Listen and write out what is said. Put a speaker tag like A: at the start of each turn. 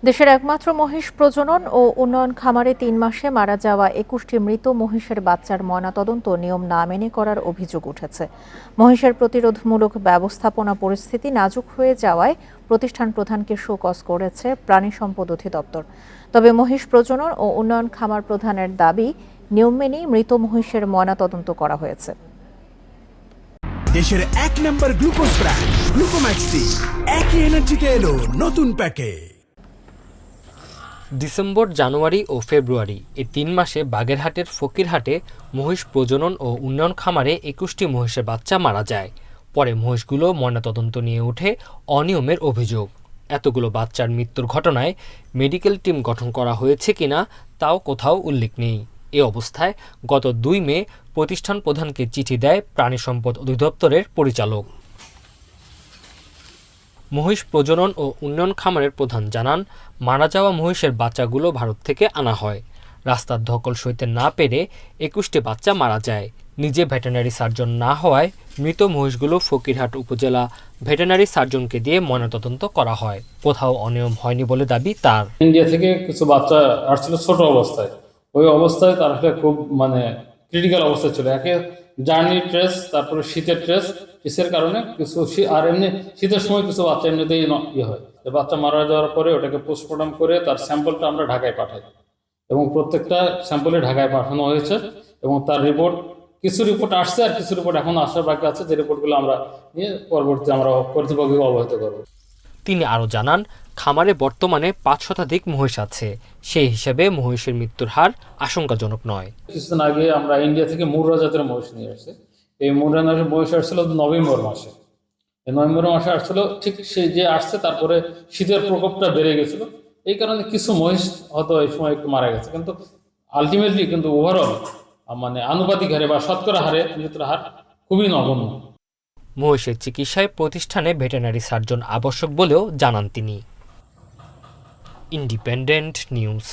A: দেশের একমাত্র মহিষ প্রজনন ও উন্নয়ন খামারে ৩ মাসে মারা যাওয়া ২১টি মৃত মহিষের বাচ্চার ময়নাতদন্ত নিয়ম না মেনে করার অভিযোগ উঠেছে। মহিষের প্রতিরোধমূলক ব্যবস্থাপনা পরিস্থিতি নাজুক হয়ে যাওয়ায় প্রতিষ্ঠান প্রধানকে শোকজ করেছে প্রাণী সম্পদ অধিদপ্তর। তবে মহিষ প্রজনন ও উন্নয়ন খামার প্রধানের দাবি, নিয়ম মেনেই মৃত মহিষের ময়নাতদন্ত করা হয়েছে।
B: দেশের ১ নম্বর গ্লুকোজ ব্র্যান্ড গ্লুকোম্যাক্স টি একই এনার্জিতে এলো নতুন প্যাকে।
C: ডিসেম্বর, জানুয়ারি ও ফেব্রুয়ারি এই ৩ মাসে বাগেরহাটের ফকিরহাটে মহিষ প্রজনন ও উন্নয়ন খামারে ২১টি মহিষের বাচ্চা মারা যায়। পরে মহিষগুলো ময়নাতদন্ত নিয়ে ওঠে অনিয়মের অভিযোগ। এতগুলো বাচ্চার মৃত্যুর ঘটনায় মেডিকেল টিম গঠন করা হয়েছে কিনা তাও কোথাও উল্লেখ নেই। এ অবস্থায় গত ২ মে প্রতিষ্ঠান প্রধানকে চিঠি দেয় প্রাণী সম্পদ অধিদপ্তরের পরিচালক। মহিষ প্রজনন ও উন্নয়ন খামারের প্রধান জানান, মারা যাওয়া মহিষের বাচ্চাগুলো ভারত থেকে আনা হয়। রাস্তার ধকল সইতে না পেরে ২১টি বাচ্চা মারা যায়। নিজে ভেটেরিনারি সার্জন না হওয়ায় মৃত মহিষগুলো ফকিরহাট উপজেলা ভেটেরিনারি সার্জনকে দিয়ে ময়নাতদন্ত করা হয়। কোথাও অনিয়ম হয়নি বলে দাবি তার।
D: ইন্ডিয়া থেকে কিছু বাচ্চা আসছিল ছোট অবস্থায়, ওই অবস্থায় তার একটা খুব ক্রিটিক্যাল অবস্থায় ছিল। একে জার্নি ট্রেস, তারপরে শীতের ট্রেসের কারণে কিছু, আর এমনি শীতের সময় কিছু বাচ্চা এমনিতেই হয়। বাচ্চা মারা যাওয়ার পরে ওটাকে পোস্টমর্টম করে তার স্যাম্পলটা আমরা ঢাকায় পাঠাই এবং প্রত্যেকটা স্যাম্পলে ঢাকায় পাঠানো হয়েছে এবং তার রিপোর্ট, কিছু রিপোর্ট আসছে আর কিছু রিপোর্ট এখন আসার বাকি আছে, যে রিপোর্টগুলো আমরা নিয়ে পরবর্তীতে আমরা কর্তৃপক্ষকে অবহিত করব।
C: তিনি আরও জানান, খামারে বর্তমানে ৫ শতাধিক মহিষ আছে। সেই হিসেবে মহিষের মৃত্যুর হার আশঙ্কাজনক নয়।
D: কিছুদিন আগে আমরা ইন্ডিয়া থেকে মুর্রা জাতের মহিষ নিয়ে আসছি। এই মুর্রা জাতের মহিষ আসছিল নভেম্বর মাসে। এই নভেম্বর মাসে আসছিল, ঠিক সে যে আসছে তারপরে শীতের প্রকোপটা বেড়ে গেছিল, এই কারণে কিছু মহিষ হয়তো এই সময় একটু মারা গেছে, কিন্তু আলটিমেটলি কিন্তু ওভারঅল আনুপাতিক হারে বা শতকরা হারে মৃত্যুর হার খুবই নগণ্য।
C: মহিষের চিকিৎসায় প্রতিষ্ঠানে ভেটেরিনারি সার্জন আবশ্যক বলেও জানান তিনি। Independent news.